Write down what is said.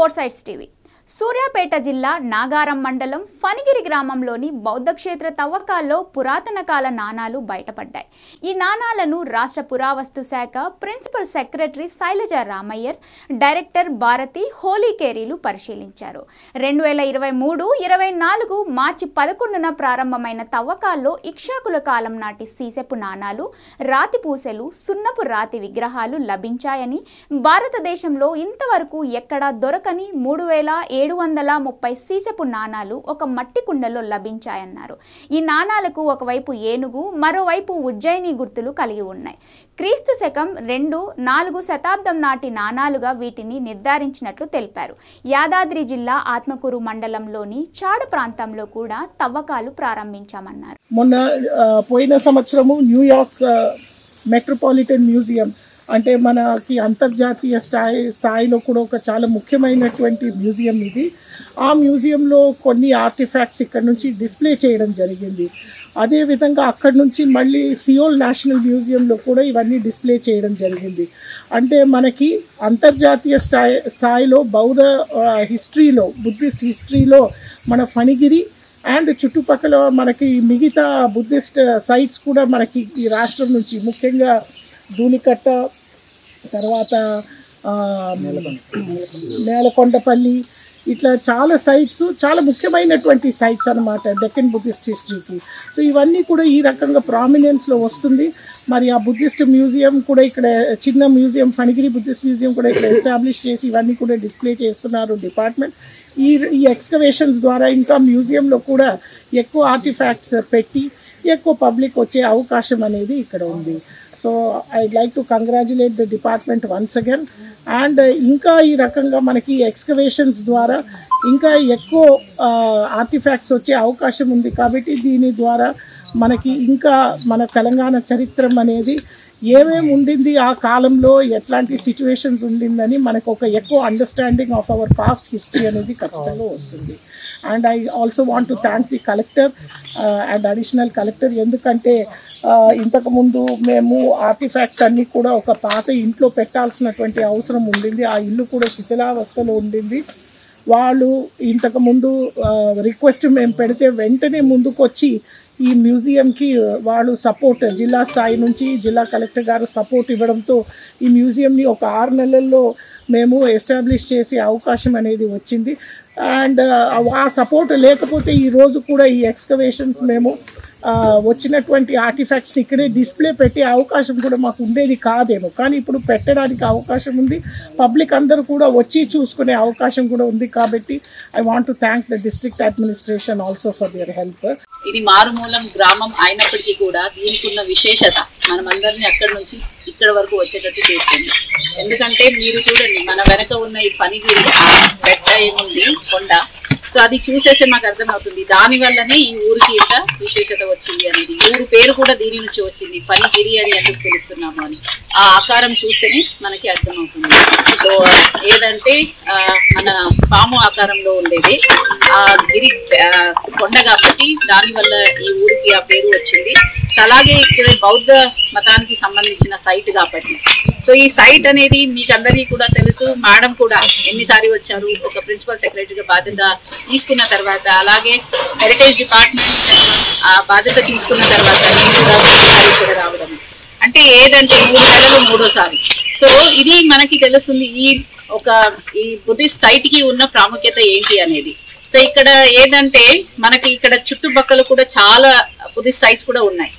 Four sides TV. Suryapet జిల్లా నాగారం మండలం ఫణిగిరి గ్రామంలోని బౌద్ధ క్షేత్ర తవ్వకాల్లో పురాతన కాల నాణాలు బయటపడ్డాయి. ఈ నాణాలను రాష్ట్ర పురావస్తు శాఖ principal secretary Shailaja Ramaiyer, director Bharati హోలీకేరీలు పరిశీలించారు. 2023-24 మార్చి 11న ప్రారంభమైన తవ్వకాల్లో ఇక్షాకుల కాలం నాటి సీసెపు నాణాలు, రాతి పూసలు, సున్నపు రాతి విగ్రహాలు లభించాయని, భారతదేశంలో ఇంతవరకు ఎక్కడా దొరకని 3730 సీసెపు నాణాలు ఒక మట్టి కుండలో లభించాయన్నారు. ఈ నాణాలకు ఒకవైపు ఏనుగు, మరోవైపు ఉజ్జయిని గుర్తులు కలిగి ఉన్నాయి. క్రీస్తు శకం 2-4 శతాబ్దం నాటి నాణాలుగా వీటిని నిర్ధారించినట్లు తెలిపారు. యాదాద్రి జిల్లా ఆత్మకూరు మండలంలోని చాడ ప్రాంతంలో కూడా తవ్వకాలు ప్రారంభించామన్నారు. మొన్న పోయిన సంవత్సరము న్యూయార్క్ మెట్రోపాలిటన్ మ్యూజియం అంటే మనకి అంతర్జాతీయ స్థాయిలో కూడా ఒక చాలా ముఖ్యమైనటువంటి మ్యూజియం ఇది. ఆ మ్యూజియంలో కొన్ని ఆర్టిఫాక్ట్స్ ఇక్కడ నుంచి డిస్ప్లే చేయడం జరిగింది. అదేవిధంగా అక్కడి నుంచి మళ్ళీ సియోల్ నేషనల్ మ్యూజియంలో కూడా ఇవన్నీ డిస్ప్లే చేయడం జరిగింది. అంటే మనకి అంతర్జాతీయ స్థాయిలో బౌద్ధ హిస్టరీలో, బుద్ధిస్ట్ హిస్టరీలో మన ఫణిగిరి అండ్ చుట్టుపక్కల మనకి మిగతా బుద్ధిస్ట్ సైట్స్ కూడా మనకి ఈ రాష్ట్రం నుంచి ముఖ్యంగా ధూళికట్ట, తర్వాత నేలకొండపల్లి, ఇట్లా చాలా సైట్స్, చాలా ముఖ్యమైనటువంటి సైట్స్ అన్నమాట డెక్కన్ బుద్ధిస్ట్ హిస్టరీకి. సో ఇవన్నీ కూడా ఈ రకంగా ప్రామినెన్స్లో వస్తుంది. మరి ఆ బుద్ధిస్ట్ మ్యూజియం కూడా ఇక్కడ, చిన్న మ్యూజియం ఫణిగిరి బుద్ధిస్ట్ మ్యూజియం కూడా ఇక్కడ ఎస్టాబ్లిష్ చేసి ఇవన్నీ కూడా డిస్ప్లే చేస్తున్నారు డిపార్ట్మెంట్. ఈ ఎక్స్కవేషన్స్ ద్వారా ఇంకా మ్యూజియంలో కూడా ఎక్కువ ఆర్టిఫాక్ట్స్ పెట్టి ఎక్కువ పబ్లిక్ వచ్చే అవకాశం అనేది ఇక్కడ ఉంది. So I'd like to congratulate the department once again. And ఇంకా ఈ రకంగా మనకి ఎక్స్కవేషన్స్ ద్వారా ఇంకా ఎక్కువ ఆర్టిఫాక్ట్స్ వచ్చే అవకాశం ఉంది. కాబట్టి దీని ద్వారా మనకి ఇంకా మన తెలంగాణ చరిత్ర అనేది ఏమేమి ఉండింది, ఆ కాలంలో ఎట్లాంటి సిచ్యువేషన్స్ ఉండిందని మనకు ఒక ఎక్కువ understanding of our past history అనేది ఖచ్చితంగా వస్తుంది. And I also want to thank the collector and additional collector. ఎందుకంటే ఇంతకుముందు మేము ఆర్టిఫాక్ట్స్ అన్నీ కూడా ఒక పాత ఇంట్లో పెట్టాల్సినటువంటి అవసరం ఉండింది. ఆ ఇల్లు కూడా శిథిలావస్థలో ఉండింది. వాళ్ళు ఇంతకుముందు రిక్వెస్ట్ మేము పెడితే వెంటనే ముందుకు వచ్చి ఈ మ్యూజియంకి వాళ్ళు సపోర్ట్, జిల్లా స్థాయి నుంచి జిల్లా కలెక్టర్ గారు సపోర్ట్ ఇవ్వడంతో ఈ మ్యూజియంని ఒక 6 నెలల్లో మేము ఎస్టాబ్లిష్ చేసే అవకాశం అనేది వచ్చింది. అండ్ ఆ సపోర్ట్ లేకపోతే ఈరోజు కూడా ఈ ఎక్స్కవేషన్స్ మేము వచ్చినటువంటి ఆర్టిఫాక్ట్స్ని ఇక్కడే డిస్ప్లే పెట్టే అవకాశం కూడా మాకు ఉండేది కాదేమో. కానీ ఇప్పుడు పెట్టడానికి అవకాశం ఉంది, పబ్లిక్ అందరూ కూడా వచ్చి చూసుకునే అవకాశం కూడా ఉంది. కాబట్టి I want to thank the district administration also for their help. ఇది మారుమూలం గ్రామం అయినప్పటికీ కూడా దీనికి ఉన్న విశేషత మనమందరినీ అక్కడి నుంచి ఇక్కడ వరకు వచ్చేటట్టు చేస్తుంది. ఎందుకంటే మీరు చూడండి, మన వెనక ఉన్న ఈ ఫణిగిరి బెట్ట ఏముంది, కొండ, సో అది చూసేస్తే మాకు అర్థమవుతుంది దానివల్లనే ఈ ఊరికి ఇంత విశేషత వచ్చింది అనేది. ఊరు పేరు కూడా దీని నుంచి వచ్చింది, ఫణిగిరి అని ఎందుకు పిలుస్తున్నాము అని ఆ ఆకారం చూస్తేనే మనకి అర్థమవుతుంది. సో ఏదంటే మన పాము ఆకారంలో ఉండేది ఆ గిరి కొండ కాబట్టి దానివల్ల ఈ ఊరికి ఆ పేరు వచ్చింది. అలాగే ఇక్కడ బౌద్ధ మతానికి సంబంధించిన సైట్ కాబట్టి, సో ఈ సైట్ అనేది మీకు అందరికీ కూడా తెలుసు. మేడం కూడా ఎన్నిసారి వచ్చారు ఒక ప్రిన్సిపల్ సెక్రటరీగా బాధ్యత తీసుకున్న తర్వాత, అలాగే హెరిటేజ్ డిపార్ట్మెంట్ ఆ బాధ్యత తీసుకున్న తర్వాత నేను కూడా ఇక్కడ రావడం అంటే ఏదంటే 3 నెలలు 3వ సారి. సో ఇది మనకి తెలుస్తుంది ఈ బుద్ధిస్ట్ సైట్ కి ఉన్న ప్రాముఖ్యత ఏంటి అనేది. సో ఇక్కడ ఏదంటే మనకి ఇక్కడ చుట్టుపక్కల కూడా చాలా బుద్ధిస్ట్ సైట్స్ కూడా ఉన్నాయి.